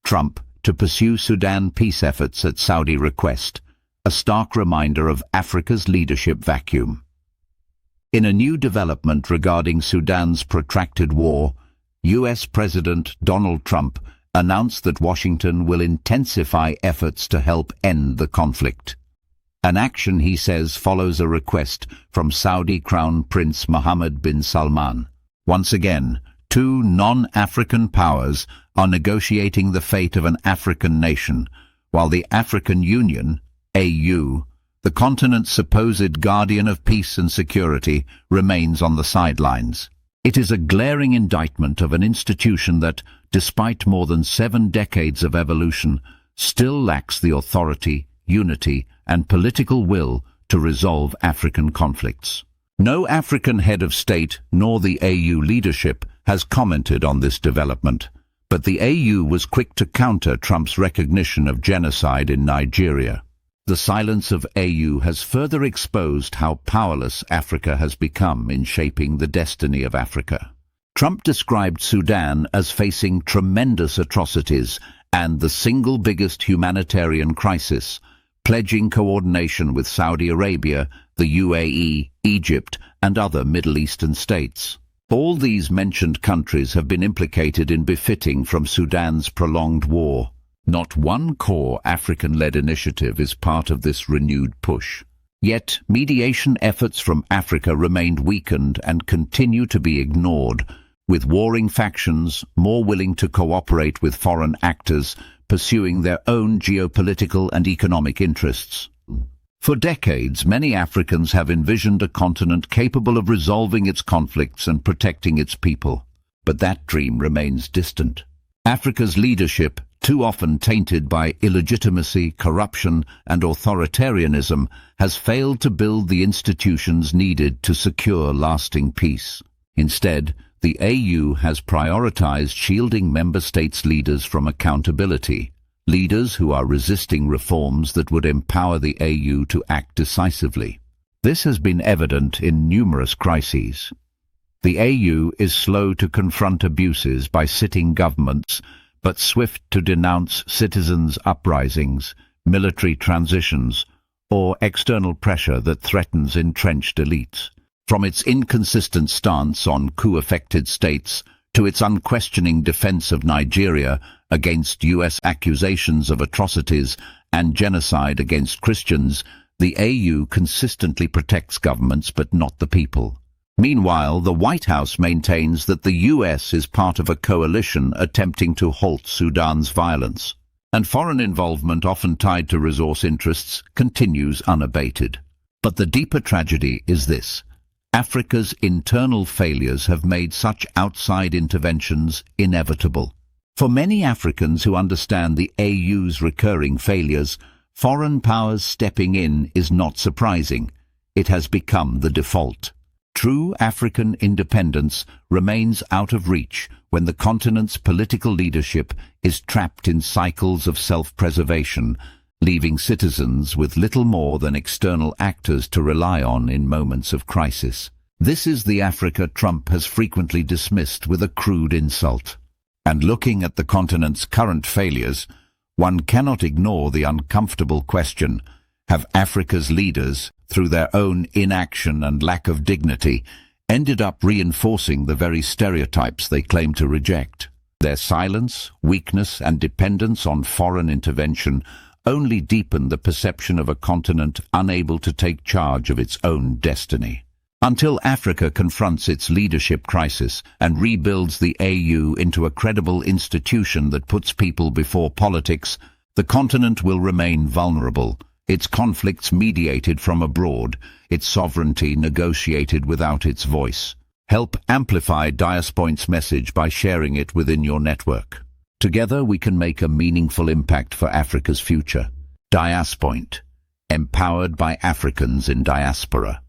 Trump to pursue Sudan peace efforts at Saudi request, a stark reminder of Africa's leadership vacuum. In a new development regarding Sudan's protracted war, US President Donald Trump announced that Washington will intensify efforts to help end the conflict. An action, he says, follows a request from Saudi Crown Prince Mohammed bin Salman. Once again, two non-African powers are negotiating the fate of an African nation, while the African Union, AU, the continent's supposed guardian of peace and security, remains on the sidelines. It is a glaring indictment of an institution that, despite more than 7 decades of evolution, still lacks the authority, unity, and political will to resolve African conflicts. No African head of state nor the AU leadership has commented on this development, but the AU was quick to counter Trump's recognition of genocide in Nigeria. The silence of AU has further exposed how powerless Africa has become in shaping the destiny of Africa. Trump described Sudan as facing tremendous atrocities and the single biggest humanitarian crisis, pledging coordination with Saudi Arabia, the UAE, Egypt, and other Middle Eastern states. All these mentioned countries have been implicated in benefiting from Sudan's prolonged war. Not one core African-led initiative is part of this renewed push. Yet, mediation efforts from Africa remained weakened and continue to be ignored, with warring factions more willing to cooperate with foreign actors pursuing their own geopolitical and economic interests. For decades, many Africans have envisioned a continent capable of resolving its conflicts and protecting its people. But that dream remains distant. Africa's leadership, too often tainted by illegitimacy, corruption, and authoritarianism, has failed to build the institutions needed to secure lasting peace. Instead, the AU has prioritized shielding member states' leaders from accountability, leaders who are resisting reforms that would empower the AU to act decisively. This has been evident in numerous crises. The AU is slow to confront abuses by sitting governments, but swift to denounce citizens' uprisings, military transitions, or external pressure that threatens entrenched elites. From its inconsistent stance on coup-affected states to its unquestioning defense of Nigeria against US accusations of atrocities and genocide against Christians, the AU consistently protects governments but not the people. Meanwhile, the White House maintains that the US is part of a coalition attempting to halt Sudan's violence, and foreign involvement, often tied to resource interests, continues unabated. But the deeper tragedy is this: Africa's internal failures have made such outside interventions inevitable. For many Africans who understand the AU's recurring failures, foreign powers stepping in is not surprising. It has become the default. True African independence remains out of reach when the continent's political leadership is trapped in cycles of self-preservation, leaving citizens with little more than external actors to rely on in moments of crisis. This is the Africa Trump has frequently dismissed with a crude insult. And looking at the continent's current failures, one cannot ignore the uncomfortable question: have Africa's leaders, through their own inaction and lack of dignity, ended up reinforcing the very stereotypes they claim to reject? Their silence, weakness, and dependence on foreign intervention only deepen the perception of a continent unable to take charge of its own destiny. Until Africa confronts its leadership crisis and rebuilds the AU into a credible institution that puts people before politics, the continent will remain vulnerable, its conflicts mediated from abroad, its sovereignty negotiated without its voice. Help amplify Diaspoint's message by sharing it within your network. Together we can make a meaningful impact for Africa's future. Diaspoint, empowered by Africans in diaspora.